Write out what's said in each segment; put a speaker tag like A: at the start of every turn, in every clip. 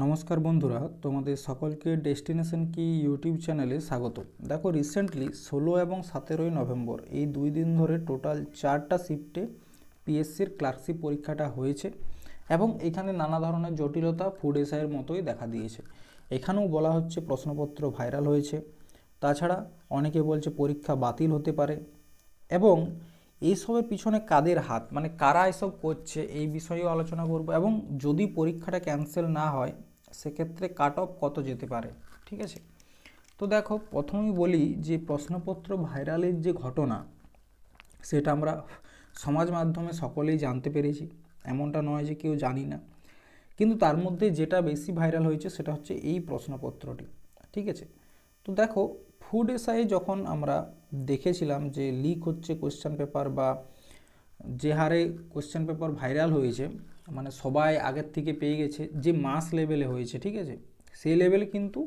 A: নমস্কার বন্ধুরা, তোমাদের সকলকে ডেস্টিনেশন কি ইউটিউব চ্যানেলে স্বাগত। দেখো, রিসেন্টলি 16 এবং 17 নভেম্বর এই 2 দিন ধরে টোটাল 4টা শিফটে পিএসসির ক্লার্কশিপ পরীক্ষাটা হয়েছে এবং এখানে নানা ধরনের জটিলতা ফুড এসআইয়ের মতোই দেখা দিয়েছে। এখানেও বলা হচ্ছে প্রশ্নপত্র ভাইরাল হয়েছে, তাছাড়া অনেকে বলছে পরীক্ষা বাতিল হতে পারে এবং এইসবের পিছনে কাদের হাত, মানে কারা এসব করছে এই বিষয়েও আলোচনা করব। এবং যদি পরীক্ষাটা ক্যান্সেল না হয় সেক্ষেত্রে কাট অফ কত যেতে পারে, ঠিক আছে। তো দেখো, প্রথমেই বলি যে প্রশ্নপত্র ভাইরালের যে ঘটনা সেটা আমরা সমাজ মাধ্যমে সকলেই জানতে পেরেছি, এমনটা নয় যে কেউ জানি না। কিন্তু তার মধ্যে যেটা বেশি ভাইরাল হয়েছে সেটা হচ্ছে এই প্রশ্নপত্রটি, ঠিক আছে। তো দেখো, ফুড এসআই যখন আমরা দেখেছিলাম যে লিক হচ্ছে কোশ্চেন পেপার বা যে হারে কোশ্চেন পেপার ভাইরাল হয়েছে, মানে সবাই আগের থেকে পেয়ে গেছে, যে মাস লেভেলে হয়েছে, ঠিক আছে, সেই লেভেলে কিন্তু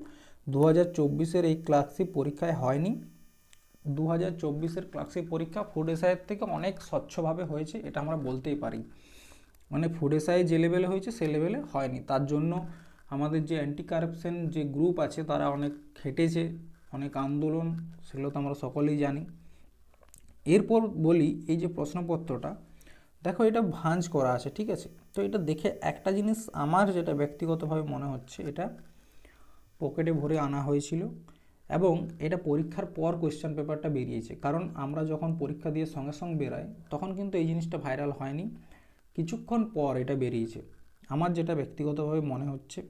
A: 2024-এর এই ক্লার্কশিপ পরীক্ষায় হয়নি। 2024-এর ক্লার্কশিপ পরীক্ষা ফুড এসআইয়ের থেকে অনেক স্বচ্ছভাবে হয়েছে, এটা আমরা বলতেই পারি। মানে ফুড এসআই যে লেভেলে হয়েছে সে লেভেলে হয়নি। তার জন্য আমাদের যে অ্যান্টি কারাপশন যে গ্রুপ আছে তারা অনেক খেটেছে, অনেক আন্দোলন, সেগুলো তো আমরা সকলেই জানি। এরপর বলি, এই যে প্রশ্নপত্রটা দেখো, এটা ভাঁজ করা আছে, ঠিক আছে। তো এটা দেখে একটা জিনিস আমার যেটা ব্যক্তিগতভাবে মনে হচ্ছে, এটা পকেটে ভরে আনা হয়েছিল এবং এটা পরীক্ষার পর কোয়েশ্চেন পেপারটা বেরিয়েছে। কারণ আমরা যখন পরীক্ষা দিয়ে সঙ্গে সঙ্গে বেরাই তখন কিন্তু এই জিনিসটা ভাইরাল হয়নি, কিছুক্ষণ পর এটা বেরিয়েছে। আমার যেটা ব্যক্তিগতভাবে মনে হচ্ছে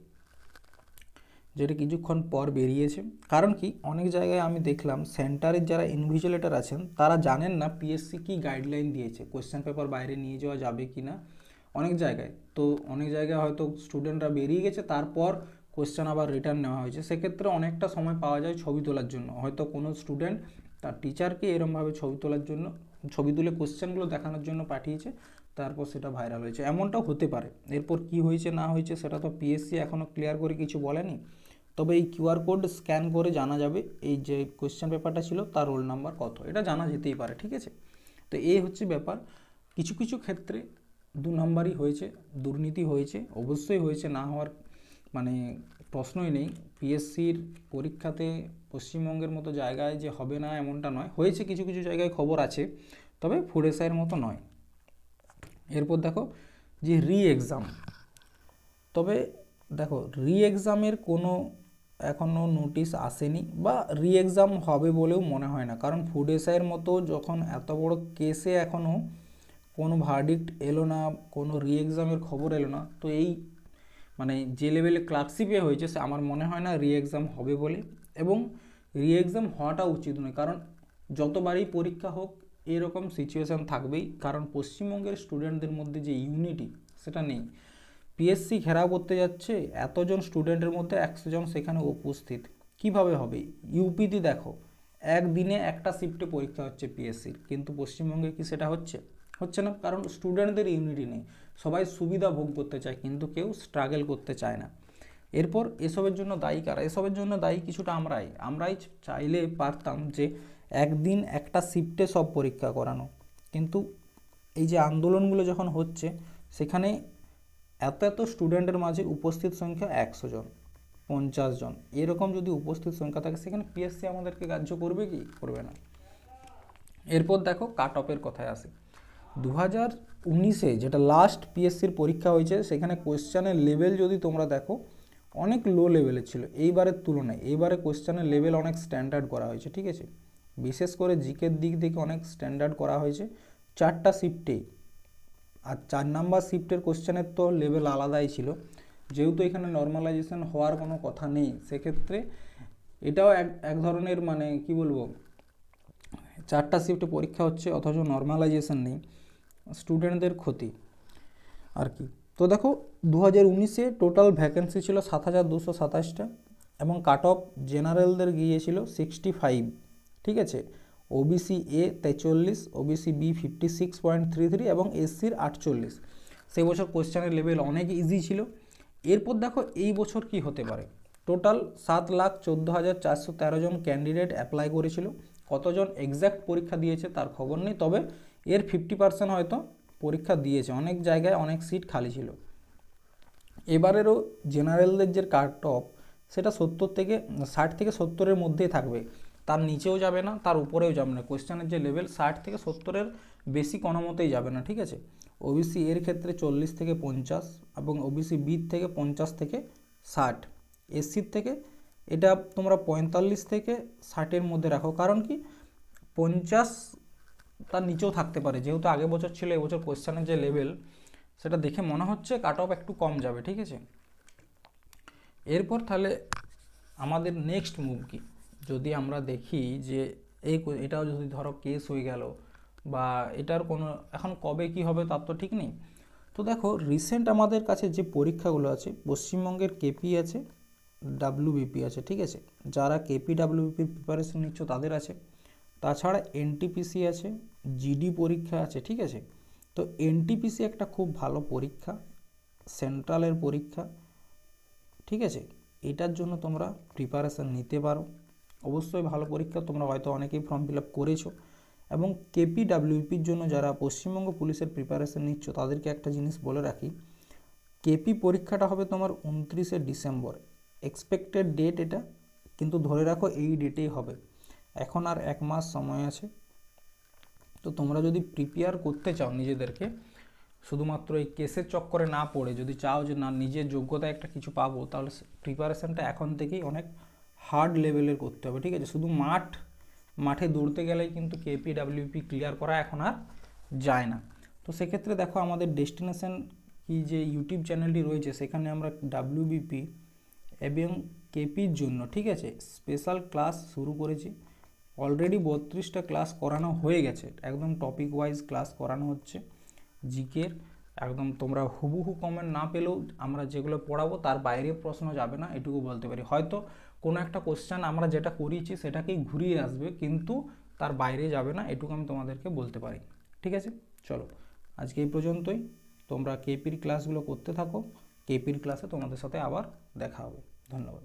A: যেটা কিছুক্ষণ পর বেরিয়েছে। কারণ কি, অনেক জায়গায় আমি দেখলাম সেন্টারের যারা ইনভিজিলেটর আছেন তারা জানেন না পিএসসি কি গাইডলাইন দিয়েছে, কোয়েশ্চেন পেপার বাইরে নিয়ে যাওয়া যাবে কি না অনেক জায়গায়। তো অনেক জায়গায় হয়তো স্টুডেন্টরা বেরিয়ে গেছে, তারপর কোয়েশ্চেন আবার রিটার্ন নেওয়া হয়েছে, সেক্ষেত্রে অনেকটা সময় পাওয়া যায় ছবি তোলার জন্য। হয়তো কোনো স্টুডেন্ট তার টিচারকে এরমভাবে ছবি তোলার জন্য, ছবি তুলে কোয়েশ্চেনগুলো দেখানোর জন্য পাঠিয়েছে, তারপর সেটা ভাইরাল হয়েছে, এমনটাও হতে পারে। এরপর কি হয়েছে না হয়েছে সেটা তো পিএসসি এখনও ক্লিয়ার করে কিছু বলেনি। তবে এই কিউআর কোড স্ক্যান করে জানা যাবে এই যে কোয়েশ্চেন পেপারটা ছিল তার রোল নাম্বার কত, এটা জানা যেতেই পারে, ঠিক আছে। তো এই হচ্ছে ব্যাপার। কিছু কিছু ক্ষেত্রে 2 নম্বরই হয়েছে, দুর্নীতি হয়েছে, অবশ্যই হয়েছে, না হওয়ার মানে প্রশ্নই নেই। পিএসসির পরীক্ষাতে পশ্চিমবঙ্গের মতো জায়গায় যে হবে না এমনটা নয়, হয়েছে, কিছু কিছু জায়গায় খবর আছে, তবে ফুড এসআইয়ের মতো নয়। এরপর দেখো যে এক্সাম, তবে দেখো এক্সামের কোনো এখনও নোটিশ আসেনি বা এক্সাম হবে বলেও মনে হয় না। কারণ ফুড এসআইয়ের মতো যখন এত বড় কেসে এখনও কোনো ভার্ডিক্ট এলো না, কোনো এক্সামের খবর এলো না, তো এই মানে যে লেভেলে ক্লার্কশিপে হয়েছে সে আমার মনে হয় না এক্সাম হবে বলে। এবং এক্সাম হওয়াটা উচিত নয়, কারণ যতবারই পরীক্ষা হোক এরকম সিচুয়েশান থাকবেই। কারণ পশ্চিমবঙ্গের স্টুডেন্টদের মধ্যে যে ইউনিটি সেটা নেই। পিএসসি ঘেরাও করতে যাচ্ছে, এতজন স্টুডেন্টের মধ্যে 100 জন সেখানে উপস্থিত, কিভাবে হবে? ইউপিতে দেখো, একদিনে একটা শিফটে পরীক্ষা হচ্ছে পিএসসির, কিন্তু পশ্চিমবঙ্গে কি সেটা হচ্ছে? হচ্ছে না, কারণ স্টুডেন্টদের ইউনিটি নেই। সবাই সুবিধা ভোগ করতে চায় কিন্তু কেউ স্ট্রাগল করতে চায় না। এরপর এসবের জন্য দায়ী কারা? এসবের জন্য দায়ী কিছুটা আমরাই চাইলে পারতাম যে একদিন একটা শিফটে সব পরীক্ষা করানো, কিন্তু এই যে আন্দোলনগুলো যখন হচ্ছে সেখানে এত স্টুডেন্টের মাঝে উপস্থিত সংখ্যা 100 জন, 50 জন, এরকম যদি উপস্থিত সংখ্যা থাকে সেখানে পিএসসি আমাদেরকে গ্রাহ্য করবে কি? করবে না। এরপর দেখো কাট অফের কথায় আসে। 2019-এ যেটা লাস্ট পিএসসির পরীক্ষা হয়েছে সেখানে কোয়েশ্চেনের লেভেল যদি তোমরা দেখো অনেক লো লেভেলের ছিল এইবারের তুলনায়। এইবারে কোয়েশ্চেনের লেভেল অনেক স্ট্যান্ডার্ড করা হয়েছে, ঠিক আছে। বিশেষ করে জিকের দিক থেকে অনেক স্ট্যান্ডার্ড করা হয়েছে 4টা শিফটেই। আর 4 নাম্বার শিফটের কোশ্চেনের তো লেভেল আলাদাই ছিল, যেহেতু এখানে নর্মালাইজেশন হওয়ার কোনো কথা নেই, সেক্ষেত্রে এটাও এক ধরনের মানে কি বলবো, 4টা শিফটে পরীক্ষা হচ্ছে অথচ নর্মালাইজেশন নেই, স্টুডেন্টদের ক্ষতি আর কি। তো দেখো 2019-এ টোটাল ভ্যাকেন্সি ছিল 7227টা এবং কাট অফ জেনারেলদের গিয়েছিল 65, ঠিক আছে। ওবিসি এ 43, ওবিসি বি 56.33 এবং এসসির 48। সেই বছর কোশ্চেনের লেভেল অনেক ইজি ছিল। এরপর দেখো এই বছর কি হতে পারে। টোটাল 7,14,413 জন ক্যান্ডিডেট অ্যাপ্লাই করেছিল, কতজন এক্স্যাক্ট পরীক্ষা দিয়েছে তার খবর নেই, তবে এর 50% হয়তো পরীক্ষা দিয়েছে, অনেক জায়গায় অনেক সিট খালি ছিল। এবারেরও জেনারেলদের যে কাট অফ সেটা 60 থেকে 70-এর মধ্যেই থাকবে, তার নিচেও যাবে না, তার উপরেও যাবে না। কোয়েশ্চেনের যে লেভেল 60 থেকে 70-এর বেশি কোনো মতেই যাবে না, ঠিক আছে। ওবিসি এর ক্ষেত্রে 40 থেকে 50 এবং ওবিসি বি থেকে 50 থেকে 60, এসসির থেকে এটা তোমরা 45 থেকে 60-এর মধ্যে রাখো, কারণ কি 50 তার নিচেও থাকতে পারে, যেহেতু আগে বছর ছিল, এবছর কোয়েশ্চেনের যে লেভেল সেটা দেখে মনে হচ্ছে কাট অফ একটু কম যাবে, ঠিক আছে। এরপর তাহলে আমাদের নেক্সট মুভ কি, যদি আমরা দেখি যে এটাও যদি ধরো কেস হয়ে গেল বা এটার কোনো এখন কবে কি হবে তার তো ঠিক নেই। তো দেখো রিসেন্ট আমাদের কাছে যে পরীক্ষাগুলো আছে, পশ্চিমবঙ্গের কেপি আছে, ডাব্লিউবিপি আছে, ঠিক আছে। যারা কেপি ডাব্লিউবিপির প্রিপারেশন নিচ্ছ তাদের আছে, তাছাড়া এনটিপিসি আছে, জিডি পরীক্ষা আছে, ঠিক আছে। তো এনটিপিসি একটা খুব ভালো পরীক্ষা, সেন্ট্রালের পরীক্ষা, ঠিক আছে। এটার জন্য তোমরা প্রিপারেশান নিতে পারো, অবশ্যই ভালো পরীক্ষা, তোমরা হয়তো অনেকেই ফর্ম ফিল আপ করেছো। এবং কেপি ডাব্লিউপির জন্য যারা পশ্চিমবঙ্গ পুলিশের প্রিপারেশান নিচ্ছ তাদেরকে একটা জিনিস বলে রাখি, কেপি পরীক্ষাটা হবে তোমার 29শে ডিসেম্বর, এক্সপেক্টেড ডেট এটা, কিন্তু ধরে রাখো এই ডেটেই হবে, এখন আর 1 মাস সময় আছে। তো তোমরা যদি প্রিপেয়ার করতে চাও নিজেদেরকে, শুধুমাত্র এই কেসের চক্করে না পড়ে যদি চাও যে না নিজের যোগ্যতায় একটা কিছু পাবো, তাহলে প্রিপারেশানটা এখন থেকেই অনেক হার্ড লেভেলের করতে হবে, ঠিক আছে। শুধু মাঠে দৌড়তে গেলেই কিন্তু কেপি ডাব্লিউপি ক্লিয়ার করা এখন আর যায় না। তো সেক্ষেত্রে দেখো আমাদের ডেস্টিনেশন কি যে ইউটিউব চ্যানেলটি রয়েছে, সেখানে আমরা ডাব্লিউবিপি এবং কেপির জন্য, ঠিক আছে, স্পেশাল ক্লাস শুরু করেছি। অলরেডি 32টা ক্লাস করানো হয়ে গেছে, একদম টপিক ওয়াইজ ক্লাস করানো হচ্ছে জিকের, একদম তোমরা হুবহু কমেন্ট না পেলেও আমরা যেগুলো পড়াবো তার বাইরে প্রশ্ন যাবে না, এটুকু বলতে পারি। হয়তো কোনো একটা কোশ্চেন আমরা যেটা করিয়েছি সেটাকেই ঘুরিয়ে আসবে, কিন্তু তার বাইরে যাবে না, এটুকু আমি তোমাদেরকে বলতে পারি, ঠিক আছে। চলো আজকে এই পর্যন্তই, তোমরা কেপির ক্লাসগুলো করতে থাকো, কেপির ক্লাসে তোমাদের সাথে আবার দেখা হবে। ধন্যবাদ।